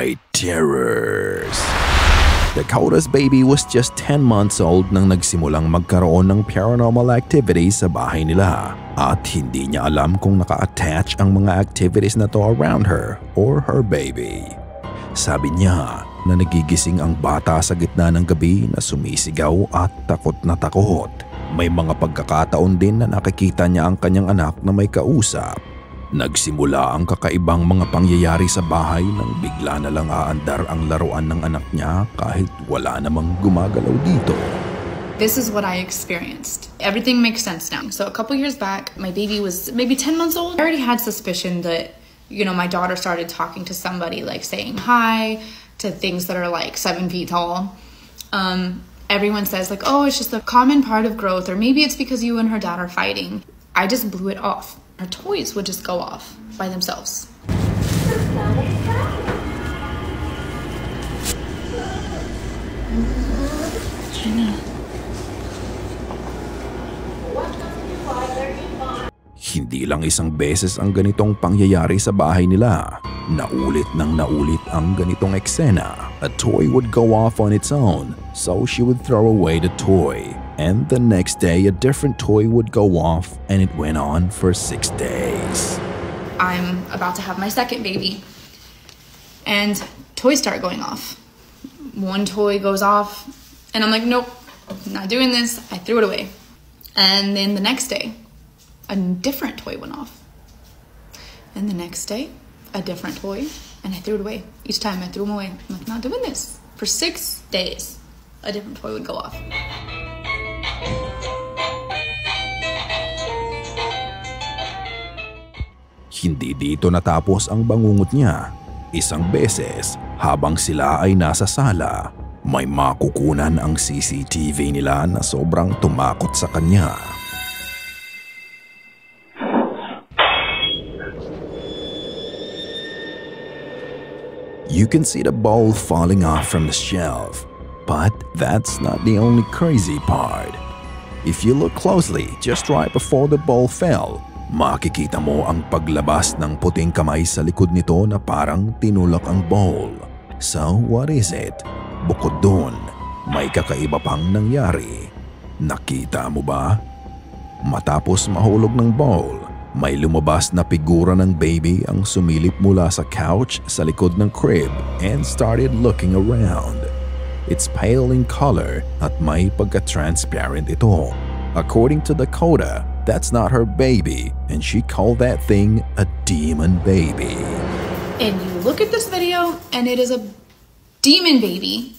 Night Terrors. Dakota's baby was just 10 months old nang nagsimulang magkaroon ng paranormal activities sa bahay nila at hindi niya alam kung naka-attach ang mga activities na to around her or her baby. Sabi niya na nagigising ang bata sa gitna ng gabi na sumisigaw at takot na takot. May mga pagkakataon din na nakikita niya ang kanyang anak na may kausap. Nagsimula ang kakaibang mga pangyayari sa bahay nang bigla na lang aandar ang laruan ng anak niya kahit wala namang gumagalaw dito. This is what I experienced. Everything makes sense now. So a couple years back, my baby was maybe 10 months old. I already had suspicion that, my daughter started talking to somebody, like saying hi to things that are like 7 feet tall. Everyone says like, oh, it's just a common part of growth, or maybe it's because you and her dad are fighting. I just blew it off. Her toys would just go off by themselves. Hindi lang isang beses ang ganitong pangyayari sa bahay nila. Naulit nang naulit ang ganitong eksena. A toy would go off on its own, so she would throw away the toy. And the next day, a different toy would go off, and it went on for 6 days. I'm about to have my second baby, and toys start going off. One toy goes off, and I'm like, nope, not doing this. I threw it away. And then the next day, a different toy went off. And the next day, a different toy, and I threw it away. Each time I threw them away. I'm like, not doing this. For 6 days, a different toy would go off. Hindi dito natapos ang bangungot niya. Isang beses, habang sila ay nasa sala, may makukunan ang CCTV nila na sobrang tumakot sa kanya. You can see the bowl falling off from the shelf, but that's not the only crazy part. If you look closely, just right before the bowl fell, makikita mo ang paglabas ng puting kamay sa likod nito na parang tinulak ang bowl. So what is it? Bukod dun, may kakaiba pang nangyari. Nakita mo ba? Matapos mahulog ng bowl, may lumabas na figura ng baby ang sumilip mula sa couch sa likod ng crib and started looking around. It's pale in color at may pagka-transparent ito. According to Dakota, that's not her baby, and she called that thing a demon baby. And you look at this video, and it is a demon baby.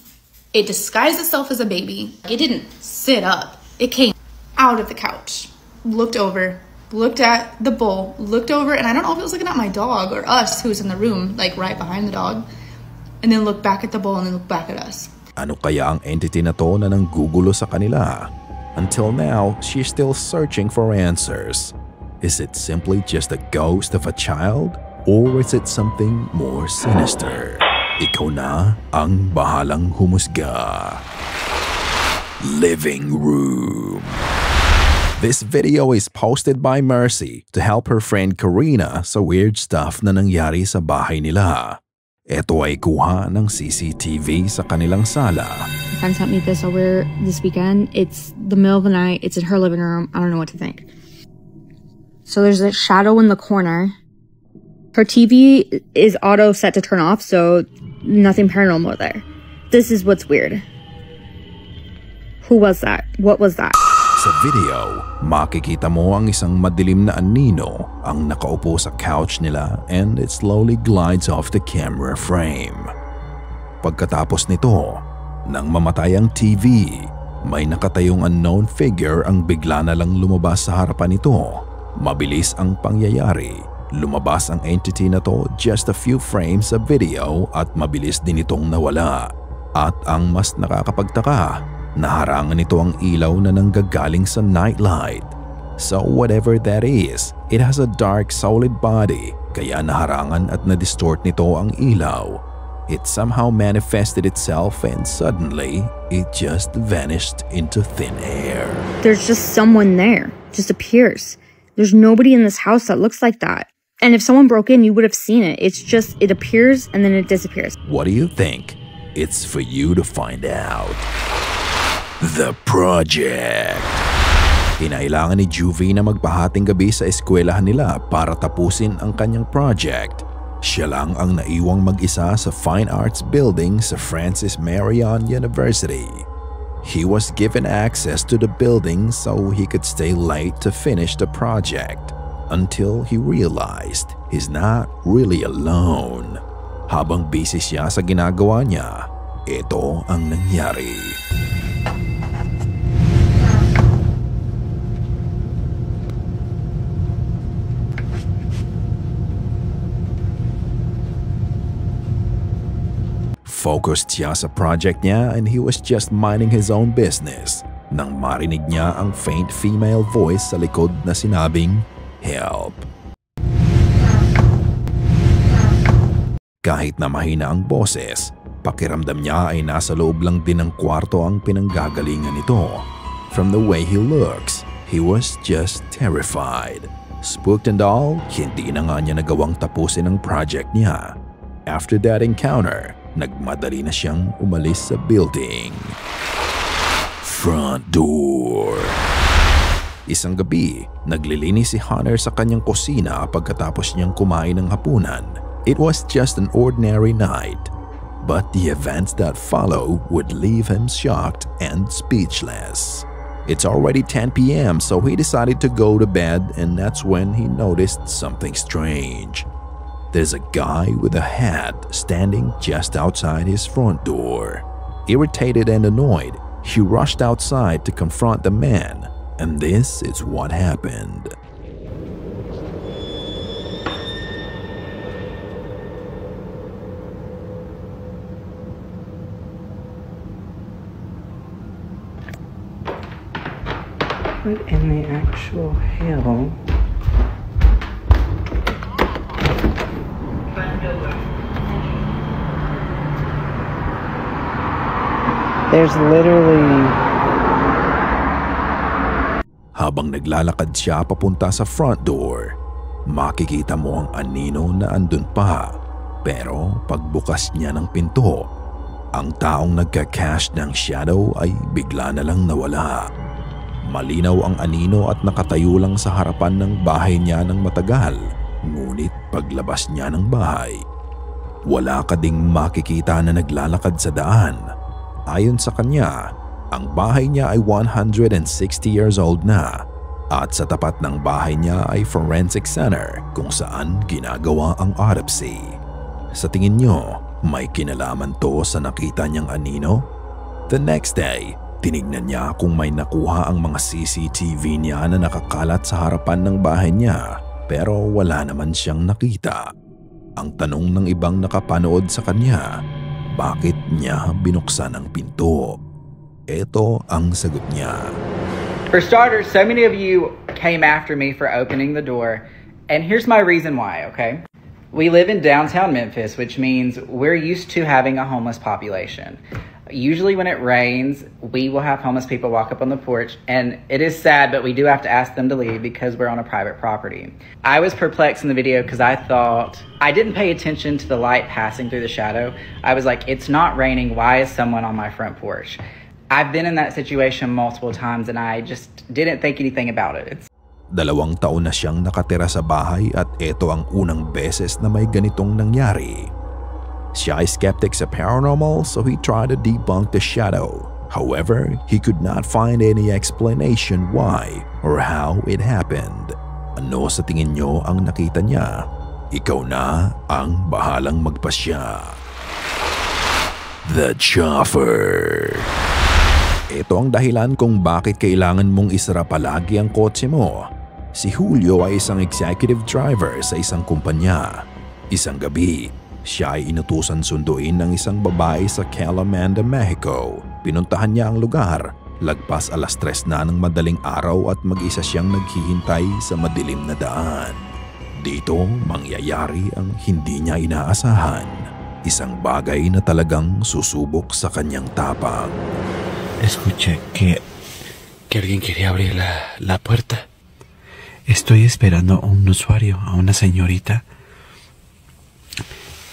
It disguised itself as a baby. It didn't sit up. It came out of the couch, looked over, looked at the bowl, looked over, and I don't know if it was looking at my dog or us, who was in the room, like right behind the dog, and then looked back at the bowl and then looked back at us. Ano kaya ang entity na to na nanggugulo sa kanila? Until now, she's still searching for answers. Is it simply just a ghost of a child? Or is it something more sinister? Ikaw na ang bahalang humusga. Living Room. This video is posted by Mercy to help her friend Karina sa weird stuff na nangyari sa bahay nila. Ito ay kuha ng CCTV sa kanilang sala. My friend sent me this over this weekend. It's the middle of the night. It's in her living room. I don't know what to think. So there's a shadow in the corner. Her TV is auto set to turn off, so nothing paranormal there. This is what's weird. Who was that? What was that? Sa video, makikita mo ang isang madilim na anino ang nakaupo sa couch nila and it slowly glides off the camera frame. Pagkatapos nito, nang mamatay ang TV, may nakatayong unknown figure ang bigla na lang lumabas sa harapan nito. Mabilis ang pangyayari. Lumabas ang entity na to just a few frames sa video at mabilis din itong nawala. At ang mas nakakapagtaka, naharangan nito ang ilaw na nanggagaling sa nightlight. So whatever that is, it has a dark solid body kaya naharangan at na-distort nito ang ilaw. It somehow manifested itself and suddenly, it just vanished into thin air. There's just someone there. Just appears. There's nobody in this house that looks like that. And if someone broke in, you would have seen it. It's just, it appears and then it disappears. What do you think? It's for you to find out. The Project. Kinailangan ni Juvie na magpahating gabi sa eskwelahan nila para tapusin ang kanyang project. Siya lang ang naiwang mag-isa sa Fine Arts Building sa Francis Marion University. He was given access to the building so he could stay late to finish the project until he realized he's not really alone. Habang busy siya sa ginagawa niya, ito ang nangyari. Focused siya sa project niya and he was just minding his own business nang marinig niya ang faint female voice sa likod na sinabing, "Help." Kahit na mahina ang boses, pakiramdam niya ay nasa loob lang din ng kwarto ang pinanggagalingan nito. From the way he looks, he was just terrified. Spooked and all, hindi na nga niya nagawang tapusin ang project niya. After that encounter, nagmadali na siyang umalis sa building. Front door. Isang gabi, naglilinis si Hunter sa kanyang kusina pagkatapos niyang kumain ng hapunan. It was just an ordinary night, but the events that follow would leave him shocked and speechless. It's already 10 p.m. so he decided to go to bed, and that's when he noticed something strange. There's a guy with a hat standing just outside his front door. Irritated and annoyed, he rushed outside to confront the man, and this is what happened. What in the actual hell? There's literally... Habang naglalakad siya papunta sa front door, makikita mo ang anino na andun pa. Pero pagbukas niya ng pinto, ang taong nagka-cast ng shadow ay bigla na lang nawala. Malinaw ang anino at nakatayo lang sa harapan ng bahay niya ng matagal, ngunit paglabas niya ng bahay, wala ka ding makikita na naglalakad sa daan. Ayon sa kanya, ang bahay niya ay 160 years old na at sa tapat ng bahay niya ay forensic center kung saan ginagawa ang autopsy. Sa tingin niyo, may kinalaman to sa nakita niyang anino? The next day, tinignan niya kung may nakuha ang mga CCTV niya na nakakalat sa harapan ng bahay niya pero wala naman siyang nakita. Ang tanong ng ibang nakapanood sa kanya, bakit niya binuksan ang pinto? Ito ang sagot niya. For starters, so many of you came after me for opening the door, and here's my reason why, okay? We live in downtown Memphis, which means we're used to having a homeless population. Usually when it rains, we will have homeless people walk up on the porch, and it is sad, but we do have to ask them to leave because we're on a private property. I was perplexed in the video because I thought, I didn't pay attention to the light passing through the shadow. I was like, it's not raining, why is someone on my front porch? I've been in that situation multiple times and I just didn't think anything about it. 2 taon na siyang nakatira sa bahay at ito ang unang beses na may ganitong nangyari. Siya ay skeptic sa paranormal so he tried to debunk the shadow. However, he could not find any explanation why or how it happened. Ano sa tingin nyo ang nakita niya? Ikaw na ang bahalang magpasya. The Chauffeur. Ito ang dahilan kung bakit kailangan mong isara palagi ang kotse mo. Si Julio ay isang executive driver sa isang kumpanya. Isang gabi, siya ay inutusan sunduin ng isang babae sa Calamanda, Mexico. Pinuntahan niya ang lugar, lagpas 3:00 na ng madaling araw at mag-isa siyang naghihintay sa madilim na daan. Dito mangyayari ang hindi niya inaasahan. Isang bagay na talagang susubok sa kanyang tapang. Escuché que alguien quería abrir la puerta Estoy esperando a un usuario, a una señorita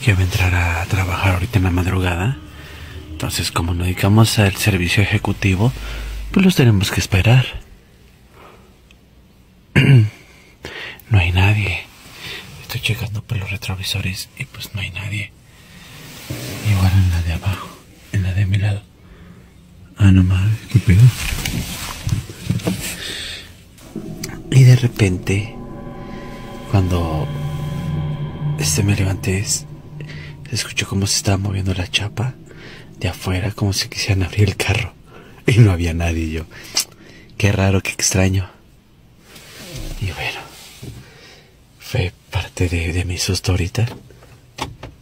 que va a entrar a trabajar ahorita en la madrugada. Entonces, como nos dedicamos al servicio ejecutivo, pues los tenemos que esperar. No hay nadie. Estoy checando por los retrovisores y pues no hay nadie. Igual en la de abajo, en la de mi lado. Ah, no mames, qué pedo. Y de repente, cuando me levanté, se escuchó como se estaba moviendo la chapa de afuera, como si quisieran abrir el carro. Y no había nadie. Yo, qué raro, qué extraño. Y bueno, fue parte de mi susto ahorita.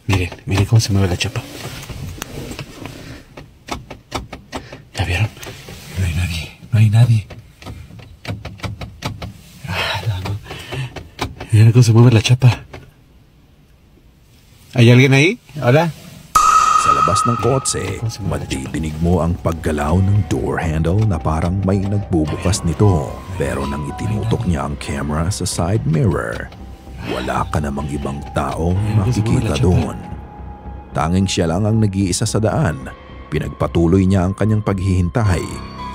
Miren cómo se mueve la chapa. ¿Ya vieron? No hay nadie. Miren cómo se mueve la chapa. ¿Hay alguien ahí? Hola. Sa labas ng kotse, madidinig mo ang paggalaw ng door handle na parang may nagbubukas nito. Pero nang itinutok niya ang camera sa side mirror, wala ka namang ibang tao makikita doon. Tanging siya lang ang nag-iisa sa daan. Pinagpatuloy niya ang kanyang paghihintay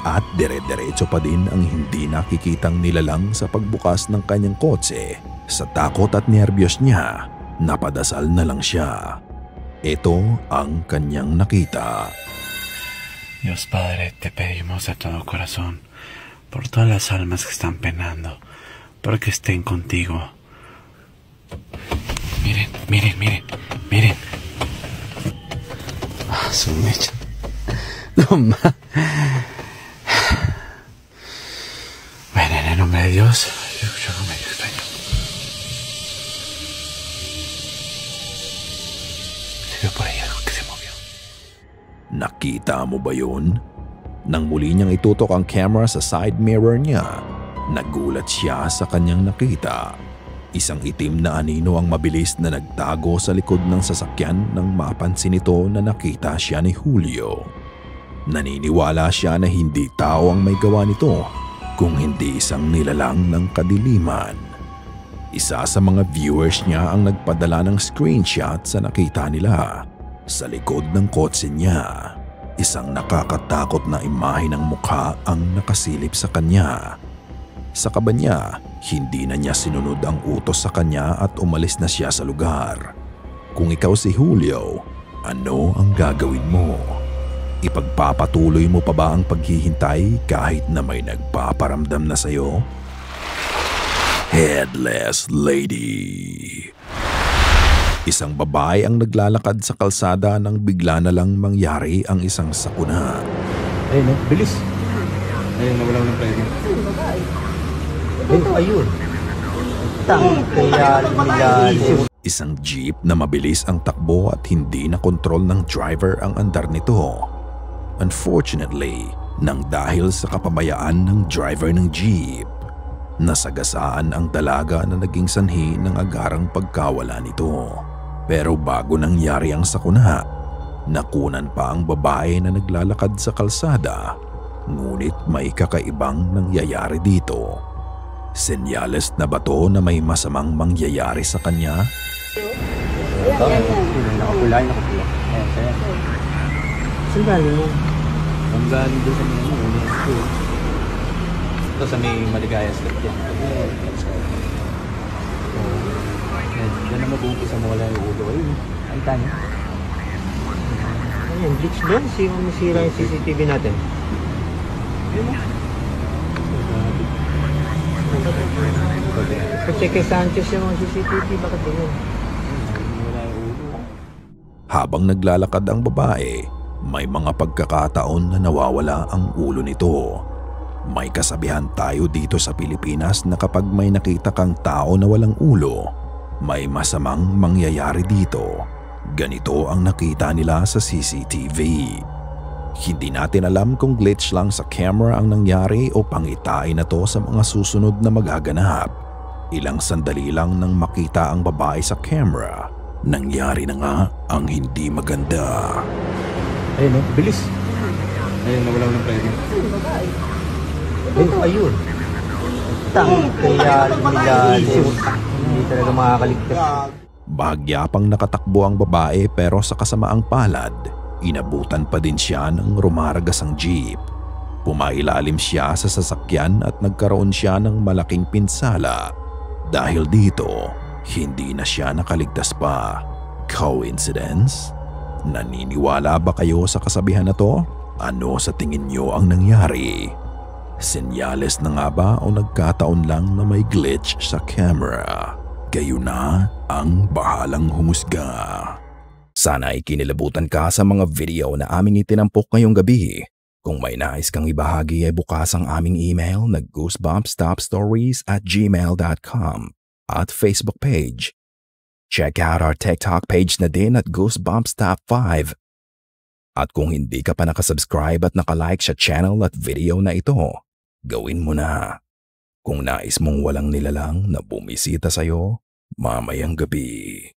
at dire-diretso pa din ang hindi nakikitang nilalang sa pagbukas ng kanyang kotse. Sa takot at nerbiyos niya, napadasal na lang siya. Ito ang kanyang nakita. Dios Padre, te pedimos de todo corazón por todas las almas que están penando, porque estén contigo. Miren. Ah, su mecha. No más. Bueno, en el nombre de Dios, yo escucho algo medio extraño. Se vio por ahí algo que se movió. Nakita mo ba yun? Nang muli niyang itutok ang camera sa side mirror niya, nagulat siya sa kanyang nakita. Isang itim na anino ang mabilis na nagtago sa likod ng sasakyan nang mapansin nito na nakita siya ni Julio. Naniniwala siya na hindi tao ang may gawa nito, kung hindi isang nilalang ng kadiliman. Isa sa mga viewers niya ang nagpadala ng screenshot sa nakita nila. Sa likod ng kotse niya, isang nakakatakot na imahe ng mukha ang nakasilip sa kanya. Sa kaba niya, hindi na niya sinunod ang utos sa kanya at umalis na siya sa lugar. Kung ikaw si Julio, ano ang gagawin mo? Ipagpapatuloy mo pa ba ang paghihintay kahit na may nagpaparamdam na sa'yo? Headless Lady. Isang babae ang naglalakad sa kalsada nang bigla na lang mangyari ang isang sakuna. Ayun, bilis. Ayun, nawala ng preno. Ayun. Isang jeep na mabilis ang takbo at hindi na kontrol ng driver ang andar nito. Unfortunately, nang dahil sa kapabayaan ng driver ng jeep, nasagasaan ang dalaga na naging sanhi ng agarang pagkawala nito. Pero bago nangyari ang sakuna, nakunan pa ang babae na naglalakad sa kalsada. Ngunit may kakaibang nangyayari dito. Senyales na ba to na may masamang mangyayari sa kanya? Nakapula. Ayan, sa'yo. Saan galing mo? Ang galing doon sa mga ito sa may Maligaya slip yan. Yan na mabuti sa mga lang ulo. Ay, tanya. Ayan, glitch doon. Masira yung CCTV natin. Yun na. Kasi kay Sanchez yung CCTV, bakit ganyan? Habang naglalakad ang babae, may mga pagkakataon na nawawala ang ulo nito. May kasabihan tayo dito sa Pilipinas na kapag may nakita kang tao na walang ulo, may masamang mangyayari dito. Ganito ang nakita nila sa CCTV. Hindi natin alam kung glitch lang sa camera ang nangyari o pangitain na to sa mga susunod na magaganap. Ilang sandali lang nang makita ang babae sa camera, nangyari na nga ang hindi maganda. Ayun, bilis. Ayun, nawala ng preno. Ayun. Kaya hindi talaga makakaligtas. Bahagya pang nakatakbo ang babae pero sa kasamaang palad, inabutan pa din siya ng rumaragasang jeep. Pumailalim siya sa sasakyan at nagkaroon siya ng malaking pinsala. Dahil dito, hindi na siya nakaligtas pa. Coincidence? Naniniwala ba kayo sa kasabihan na to? Ano sa tingin nyo ang nangyari? Senyales na nga ba o nagkataon lang na may glitch sa camera? Kayo na ang bahalang humusga. Sana ay kinilabutan ka sa mga video na aming itinampok ngayong gabi. Kung may nais kang ibahagi ay bukas ang aming email na goosebumpstopstories@gmail.com at Facebook page. Check out our TikTok page na din at goosebumpstop5. At kung hindi ka pa nakasubscribe at nakalike sa channel at video na ito, gawin mo na. Kung nais mong walang nilalang na bumisita sa'yo mamayang gabi.